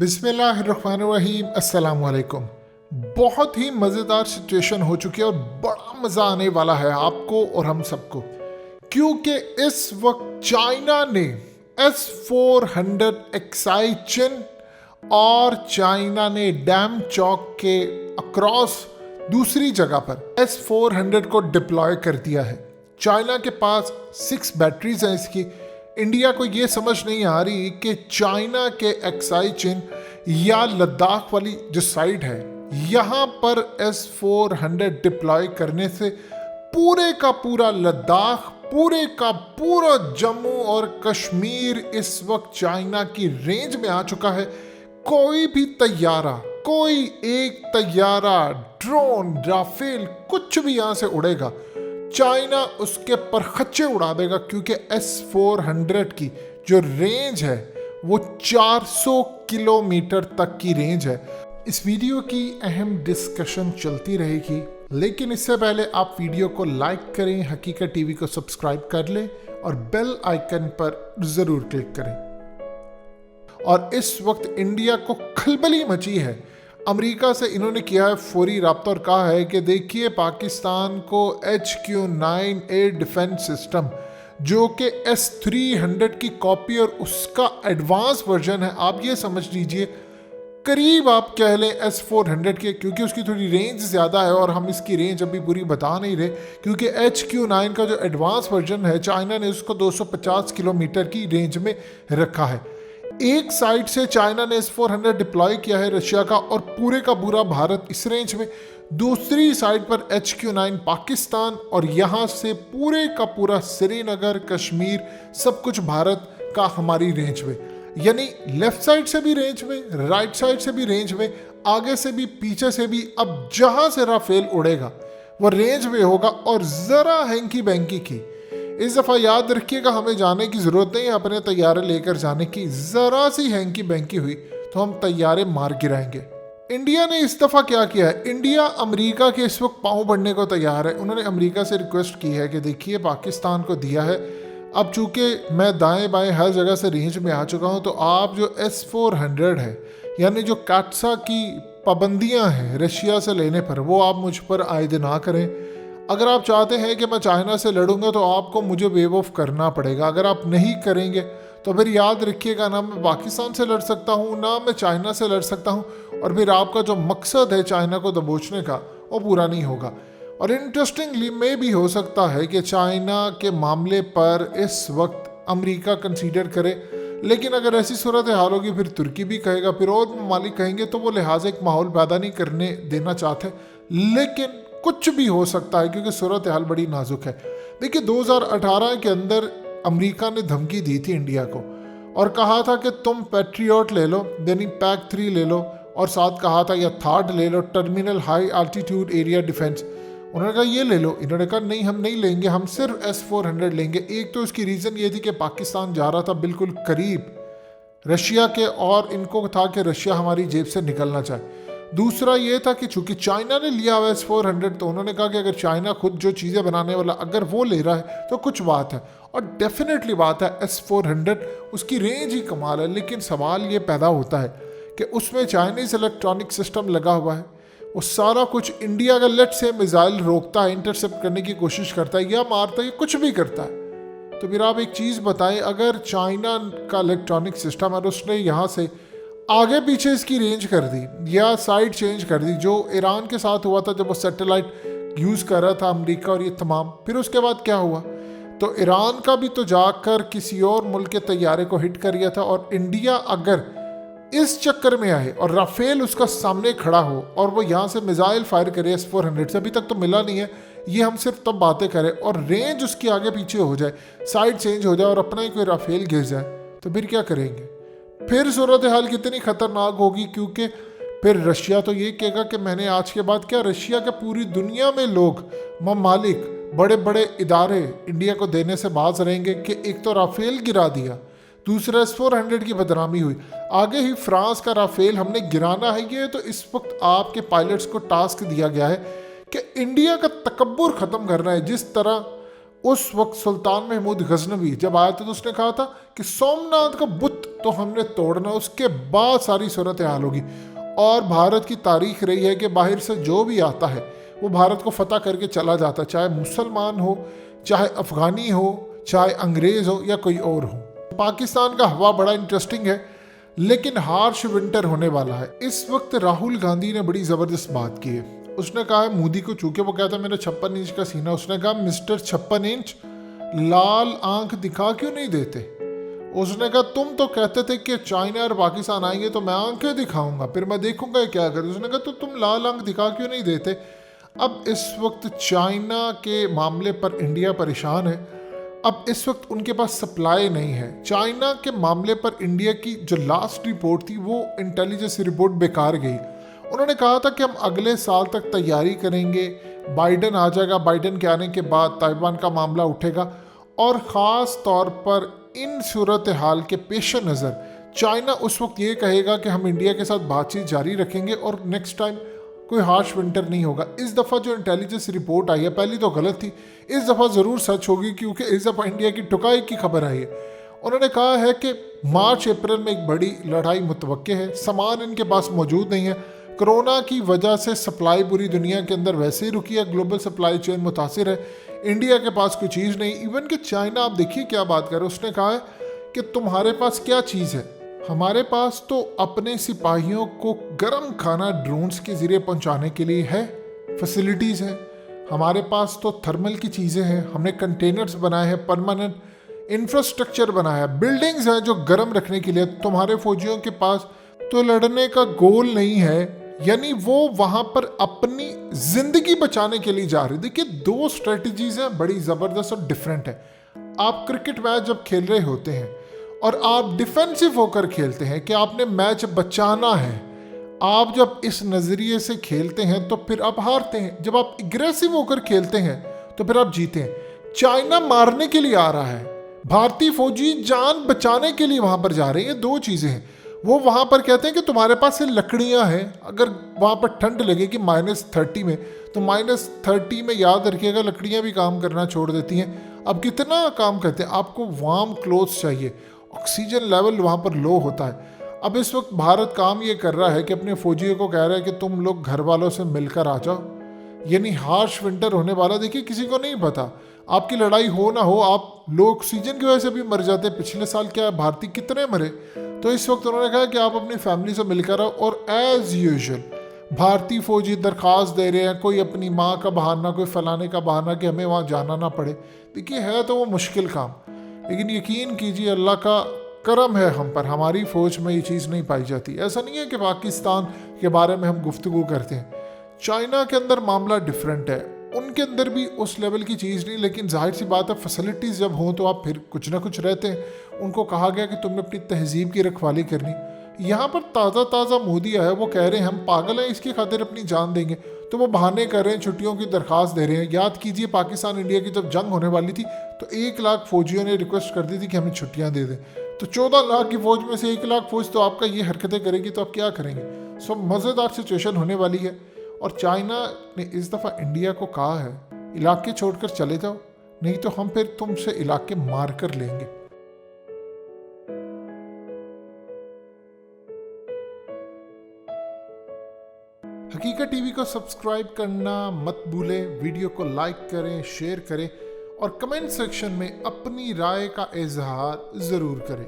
बिस्मिल्लाहिर्रहमानिर्रहीम, अस्सलाम वालेकुम। बहुत ही मज़ेदार सिचुएशन हो चुकी है और बड़ा मज़ा आने वाला है आपको और हम सबको, क्योंकि इस वक्त चाइना ने S-400 एक्साई चिन और चाइना ने डैम चौक के अक्रॉस दूसरी जगह पर S-400 को डिप्लॉय कर दिया है। चाइना के पास 6 बैटरीज हैं इसकी। इंडिया को ये समझ नहीं आ रही कि चाइना के एक्साई चिन या लद्दाख वाली जो साइड है यहाँ पर S-400 डिप्लॉय करने से पूरे का पूरा लद्दाख, पूरे का पूरा जम्मू और कश्मीर इस वक्त चाइना की रेंज में आ चुका है। कोई भी तैयारा, कोई एक तैयारा, ड्रोन, राफेल, कुछ भी यहाँ से उड़ेगा, चाइना उसके परखच्चे उड़ा देगा, क्योंकि S-400 की जो रेंज है वो 400 किलोमीटर तक की रेंज है। इस वीडियो की अहम डिस्कशन चलती रहेगी, लेकिन इससे पहले आप वीडियो को लाइक करें, हकीकत टीवी को सब्सक्राइब कर लें और बेल आइकन पर ज़रूर क्लिक करें। और इस वक्त इंडिया को खलबली मची है। अमेरिका से इन्होंने किया है फौरी राब्ता और कहा है कि देखिए पाकिस्तान को HQ-9 एयर डिफेंस सिस्टम जो कि S-300 की कॉपी और उसका एडवांस वर्जन है, आप ये समझ लीजिए करीब आप कह लें S-400 के, क्योंकि उसकी थोड़ी रेंज ज़्यादा है और हम इसकी रेंज अभी पूरी बता नहीं रहे, क्योंकि HQ-9 का जो एडवांस वर्जन है चाइना ने उसको 250 किलोमीटर की रेंज में रखा है। एक साइड से चाइना ने S-400 डिप्लॉय किया है रशिया का और पूरे का पूरा भारत इस रेंज में, दूसरी साइड पर HQ-9 पाकिस्तान और यहाँ से पूरे का पूरा श्रीनगर, कश्मीर, सब कुछ भारत का हमारी रेंज में, यानी लेफ्ट साइड से भी रेंज में, राइट साइड से भी रेंज में, आगे से भी, पीछे से भी। अब जहाँ से राफेल उड़ेगा वो रेंज में होगा। और ज़रा हैंकी बैंकी की इस दफ़ा याद रखिएगा, हमें जाने की ज़रूरत नहीं है अपने तैयारे लेकर जाने की, ज़रा सी हैंकी बैंकी हुई तो हम तैयारे मार गिराएंगे। इंडिया ने इस दफ़ा क्या किया है, इंडिया अमेरिका के इस वक्त पाँव बढ़ने को तैयार है। उन्होंने अमेरिका से रिक्वेस्ट की है कि देखिए पाकिस्तान को दिया है, अब चूँकि मैं दाएं बाएं हर जगह से रेंज में आ चुका हूँ, तो आप जो S-400 है, यानी जो काटसा की पाबंदियाँ हैं रशिया से लेने पर, वो आप मुझ पर आयद ना करें। अगर आप चाहते हैं कि मैं चाइना से लड़ूंगा तो आपको मुझे वेव ऑफ करना पड़ेगा। अगर आप नहीं करेंगे तो फिर याद रखिएगा, ना मैं पाकिस्तान से लड़ सकता हूँ, ना मैं चाइना से लड़ सकता हूँ, और फिर आपका जो मकसद है चाइना को दबोचने का वो पूरा नहीं होगा। और इंटरेस्टिंगली में भी हो सकता है कि चाइना के मामले पर इस वक्त अमेरिका कंसीडर करे, लेकिन अगर ऐसी सूरत हाल होगी फिर तुर्की भी कहेगा, फिर और ममालिक कहेंगे, तो वो लिहाजा एक माहौल पैदा नहीं करने देना चाहते। लेकिन कुछ भी हो सकता है क्योंकि सूरत हाल बड़ी नाजुक है। देखिए 2018 के अंदर अमेरिका ने धमकी दी थी इंडिया को और कहा था कि तुम पैट्रियट ले लो, यानी PAC-3 ले लो, और साथ कहा था या THAAD ले लो, terminal high altitude area defence. उन्होंने कहा ये ले लो, इन्होंने कहा नहीं हम नहीं लेंगे, हम सिर्फ S-400 लेंगे। एक तो इसकी रीज़न ये थी कि पाकिस्तान जा रहा था बिल्कुल करीब रशिया के और इनको था कि रशिया हमारी जेब से निकलना चाहे। दूसरा ये था कि चूंकि चाइना ने लिया हुआ S-400, तो उन्होंने कहा कि अगर चाइना खुद जो चीज़ें बनाने वाला अगर वो ले रहा है तो कुछ बात है, और डेफिनेटली बात है S-400 उसकी रेंज ही कमाल है। लेकिन सवाल ये पैदा होता है कि उसमें चाइनीज़ इलेक्ट्रॉनिक सिस्टम लगा हुआ है, वो सारा कुछ इंडिया का लेट से मिसाइल रोकता है, इंटरसेप्ट करने की कोशिश करता है या मारता है, कुछ भी करता है। तो फिर आप एक चीज़ बताएं, अगर चाइना का इलेक्ट्रॉनिक सिस्टम और उसने यहाँ से आगे पीछे इसकी रेंज कर दी या साइड चेंज कर दी, जो ईरान के साथ हुआ था जब वो सैटेलाइट यूज़ कर रहा था अमेरिका और ये तमाम, फिर उसके बाद क्या हुआ, तो ईरान का भी तो जाकर किसी और मुल्क के तैयारे को हिट कर दिया था। और इंडिया अगर इस चक्कर में आए और राफेल उसका सामने खड़ा हो और वो यहाँ से मिसाइल फायर करे S-400 से, अभी तक तो मिला नहीं है, ये हम सिर्फ तब बातें करें, और रेंज उसकी आगे पीछे हो जाए, साइड चेंज हो जाए और अपना ही कोई राफेल गिर जाए, तो फिर क्या करेंगे? फिर सूरत हाल कितनी ख़तरनाक होगी, क्योंकि फिर रशिया तो ये कहेगा कि मैंने आज के बाद क्या, रशिया के पूरी दुनिया में लोग, ममालिक, बड़े बड़े इदारे इंडिया को देने से बाज रहेंगे कि एक तो राफेल गिरा दिया, दूसरा S-400 की बदनामी हुई, आगे ही फ्रांस का राफेल हमने गिराना है। ये तो इस वक्त आपके पायलट्स को टास्क दिया गया है कि इंडिया का तकब्बुर ख़त्म करना है। जिस तरह उस वक्त सुल्तान महमूद गजनवी जब आया था तो उसने कहा था कि सोमनाथ का बुत तो हमने तोड़ना, उसके बाद सारी सूरत हाल होगी। और भारत की तारीख रही है कि बाहर से जो भी आता है वो भारत को फतह करके चला जाता, चाहे मुसलमान हो, चाहे अफगानी हो, चाहे अंग्रेज हो या कोई और हो। पाकिस्तान का हवा बड़ा इंटरेस्टिंग है, लेकिन हार्श विंटर होने वाला है। इस वक्त राहुल गांधी ने बड़ी ज़बरदस्त बात की है। उसने कहा है मोदी को, चूंकि वो कहता है मेरा 56 इंच का सीना, उसने कहा मिस्टर 56 इंच लाल आंख दिखा क्यों नहीं देते। उसने कहा तुम तो कहते थे कि चाइना और पाकिस्तान आएंगे तो मैं आंखें दिखाऊंगा, फिर मैं देखूंगा क्या करे। उसने कहा तो तुम लाल आंख दिखा क्यों नहीं देते। अब इस वक्त चाइना के मामले पर इंडिया परेशान है। अब इस वक्त उनके पास सप्लाई नहीं है। चाइना के मामले पर इंडिया की जो लास्ट रिपोर्ट थी वो इंटेलिजेंस रिपोर्ट बेकार गई। उन्होंने कहा था कि हम अगले साल तक तैयारी करेंगे, बाइडन आ जाएगा, बाइडन के आने के बाद ताइवान का मामला उठेगा। और ख़ास तौर पर इन सूरत हाल के पेश नज़र चाइना उस वक्त ये कहेगा कि हम इंडिया के साथ बातचीत जारी रखेंगे और नेक्स्ट टाइम कोई हार्श विंटर नहीं होगा। इस दफ़ा जो इंटेलिजेंस रिपोर्ट आई है, पहली तो गलत थी, इस दफ़ा ज़रूर सच होगी, क्योंकि इस दफ़ा इंडिया की टुकाई की खबर आई है। उन्होंने कहा है कि मार्च अप्रैल में एक बड़ी लड़ाई मुतवक्के है, सामान इनके पास मौजूद नहीं है। कोरोना की वजह से सप्लाई पूरी दुनिया के अंदर वैसे ही रुकी है, ग्लोबल सप्लाई चेन मुतासिर है, इंडिया के पास कोई चीज़ नहीं। इवन कि चाइना, आप देखिए क्या बात कर रहे, उसने कहा है कि तुम्हारे पास क्या चीज़ है। हमारे पास तो अपने सिपाहियों को गर्म खाना ड्रोन्स के ज़रिए पहुंचाने के लिए है, फैसिलिटीज़ हैं। हमारे पास तो थर्मल की चीज़ें हैं, हमने कंटेनर्स बनाए हैं, परमानेंट इंफ्रास्ट्रक्चर बनाया है, बिल्डिंग्स हैं जो गर्म रखने के लिए। तुम्हारे फौजियों के पास तो लड़ने का गोल नहीं है, यानी वो वहां पर अपनी जिंदगी बचाने के लिए जा रहे। देखिए दो स्ट्रेटजीज हैं, बड़ी ज़बरदस्त और डिफरेंट है। आप क्रिकेट मैच जब खेल रहे होते हैं और आप डिफेंसिव होकर खेलते हैं कि आपने मैच बचाना है, आप जब इस नज़रिए से खेलते हैं तो फिर आप हारते हैं। जब आप एग्रेसिव होकर खेलते हैं तो फिर आप जीते हैं। चाइना मारने के लिए आ रहा है, भारतीय फौजी जान बचाने के लिए वहां पर जा रहे हैं। दो चीज़ें हैं। वो वहाँ पर कहते हैं कि तुम्हारे पास से लकड़ियाँ हैं, अगर वहाँ पर ठंड लगेगी -30 में, तो -30 में याद रखिएगा लकड़ियाँ भी काम करना छोड़ देती हैं। अब कितना काम करते हैं, आपको वार्म क्लोथ्स चाहिए, ऑक्सीजन लेवल वहाँ पर लो होता है। अब इस वक्त भारत काम ये कर रहा है कि अपने फौजियों को कह रहा है कि तुम लोग घर वालों से मिलकर आ जाओ, यानी हार्श विंटर होने वाला। देखिए किसी को नहीं पता, आपकी लड़ाई हो ना हो, आप लोग ऑक्सीजन की वजह से भी मर जाते। पिछले साल क्या भारतीय कितने मरे। तो इस वक्त उन्होंने कहा कि आप अपनी फैमिली से मिलकर आओ। और एज यूजुअल भारतीय फौजी दरख्वास्त दे रहे हैं, कोई अपनी माँ का बहाना, कोई फलाने का बहाना कि हमें वहाँ जाना ना पड़े। देखिए है तो वो मुश्किल काम, लेकिन यकीन कीजिए अल्लाह का करम है हम पर, हमारी फ़ौज में ये चीज़ नहीं पाई जाती। ऐसा नहीं है कि पाकिस्तान के बारे में हम गुफ्तगू करते हैं। चाइना के अंदर मामला डिफरेंट है, उनके अंदर भी उस लेवल की चीज़ नहीं, लेकिन जाहिर सी बात है फैसिलिटीज़ जब हों तो आप फिर कुछ ना कुछ रहते हैं। उनको कहा गया कि तुमने अपनी तहजीब की रखवाली करनी। यहाँ पर ताज़ा मोदी आया, वो कह रहे हैं हम पागल हैं, इसकी खातिर अपनी जान देंगे, तो वो बहाने कर रहे हैं, छुट्टियों की दरख्वास्त दे रहे हैं। याद कीजिए पाकिस्तान इंडिया की जब जंग होने वाली थी तो 1 लाख फौजियों ने रिक्वेस्ट कर दी थी कि हमें छुट्टियाँ दे दें। तो 14 लाख की फौज में से 1 लाख फौज तो आपका ये हरकतें करेगी, तो आप क्या करेंगे। सो मज़ेदार सिचुएशन होने वाली है। और चाइना ने इस दफ़ा इंडिया को कहा है इलाके छोड़कर चले जाओ, नहीं तो हम फिर तुमसे इलाके मार कर लेंगे। हकीकत टीवी को सब्सक्राइब करना मत भूलें, वीडियो को लाइक करें, शेयर करें और कमेंट सेक्शन में अपनी राय का इजहार ज़रूर करें।